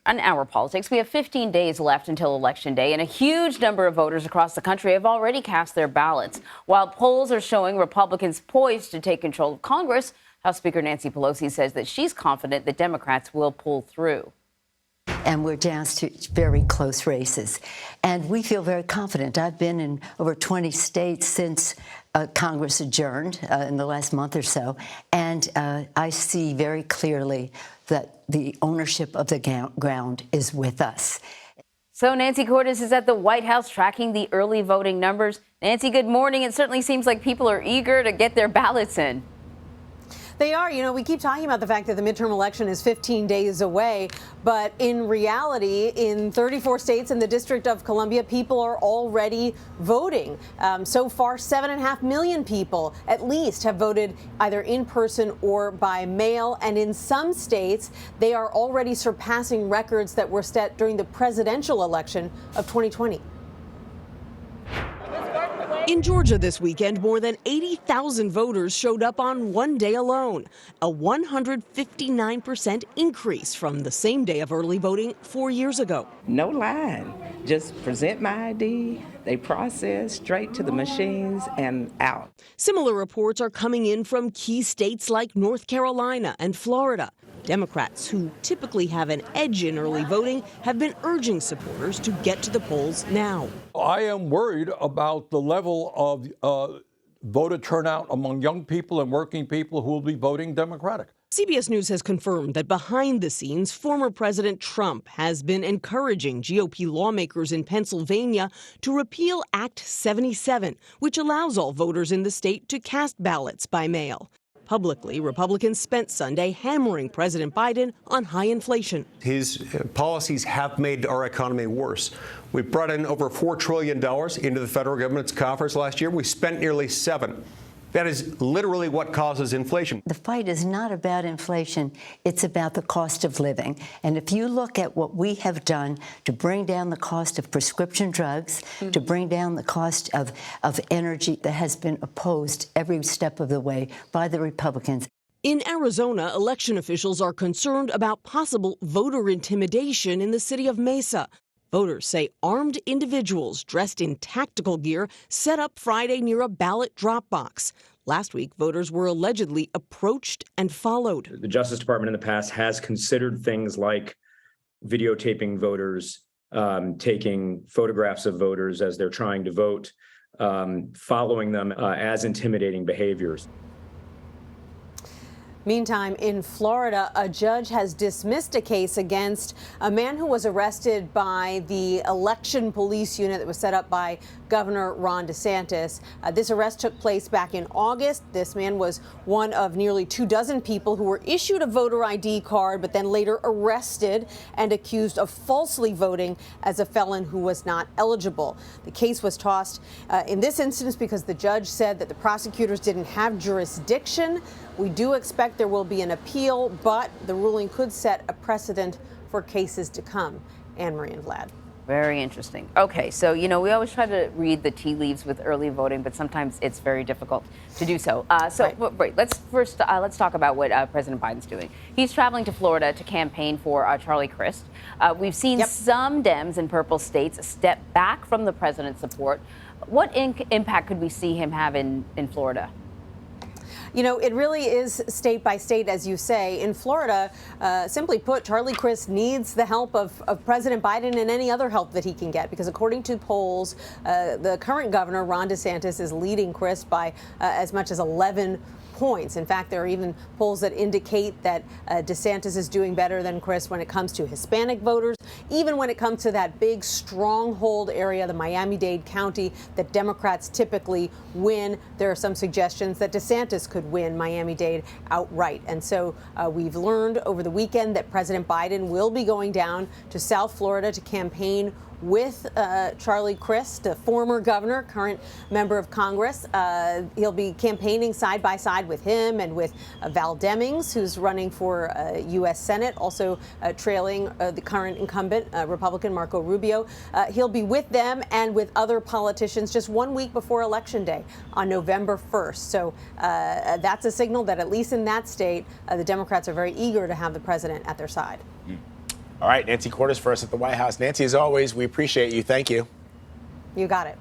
On Our Politics, we have 15 days left until Election Day, and a huge number of voters across the country have already cast their ballots. While polls are showing Republicans poised to take control of Congress, House Speaker Nancy Pelosi says that she's confident that Democrats will pull through. And we're down to very close races. And we feel very confident. I've been in over 20 states since Congress adjourned in the last month or so, and I see very clearly that the ownership of the ground is with us. So Nancy Cordes is at the White House tracking the early voting numbers. Nancy, good morning. It certainly seems like people are eager to get their ballots in. They are. You know, we keep talking about the fact that the midterm election is 15 days away, but in reality, in 34 states and the District of Columbia, people are already voting. So far, 7.5 million people at least have voted either in person or by mail. And in some states, they are already surpassing records that were set during the presidential election of 2020. In Georgia this weekend, more than 80,000 voters showed up on one day alone, a 159% increase from the same day of early voting 4 years ago. No line, just present my ID, they process straight to the machines and out. Similar reports are coming in from key states like North Carolina and Florida. Democrats, who typically have an edge in early voting, have been urging supporters to get to the polls now. I am worried about the level of voter turnout among young people and working people who will be voting Democratic. CBS News has confirmed that behind the scenes, former President Trump has been encouraging GOP lawmakers in Pennsylvania to repeal Act 77, which allows all voters in the state to cast ballots by mail. Publicly, Republicans spent Sunday hammering President Biden on high inflation. His policies have made our economy worse. We brought in over $4 trillion into the federal government's coffers last year. We spent nearly $7 trillion. That is literally what causes inflation. The fight is not about inflation. It's about the cost of living. And if you look at what we have done to bring down the cost of prescription drugs, to bring down the cost of energy, that has been opposed every step of the way by the Republicans. In Arizona, election officials are concerned about possible voter intimidation in the city of Mesa. Voters say armed individuals dressed in tactical gear set up Friday near a ballot drop box. Last week, voters were allegedly approached and followed. The Justice Department in the past has considered things like videotaping voters, taking photographs of voters as they're trying to vote, following them as intimidating behaviors. Meantime, in Florida, a judge has dismissed a case against a man who was arrested by the election police unit that was set up by Governor Ron DeSantis. This arrest took place back in August. This man was one of nearly 24 people who were issued a voter ID card, but then later arrested and accused of falsely voting as a felon who was not eligible. The case was tossed in this instance because the judge said that the prosecutors didn't have jurisdiction. We do expect there will be an appeal, but the ruling could set a precedent for cases to come. Anne-Marie and Vlad. Very interesting. Okay, so, you know, we always try to read the tea leaves with early voting, but sometimes it's very difficult to do so. Wait, let's talk about what President Biden's doing. He's traveling to Florida to campaign for Charlie Crist. We've seen some Dems in purple states step back from the president's support. What impact could we see him have in Florida? You know, it really is state by state, as you say. In Florida, simply put, Charlie Crist needs the help of President Biden and any other help that he can get, because according to polls, the current governor, Ron DeSantis, is leading Crist by as much as 11 points. In fact, there are even polls that indicate that DeSantis is doing better than Crist when it comes to Hispanic voters, even when it comes to that big stronghold area, the Miami-Dade County, that Democrats typically win. There are some suggestions that DeSantis could win Miami-Dade outright. And so we've learned over the weekend that President Biden will be going down to South Florida to campaign with Charlie Crist, the former governor, current member of Congress. He'll be campaigning side by side with him and with Val Demings, who's running for U.S. Senate, also trailing the current incumbent, Republican Marco Rubio. He'll be with them and with other politicians just 1 week before Election Day on November 1st. So that's a signal that at least in that state, the Democrats are very eager to have the president at their side. All right, Nancy Cordes for us at the White House. Nancy, as always, we appreciate you. Thank you. You got it.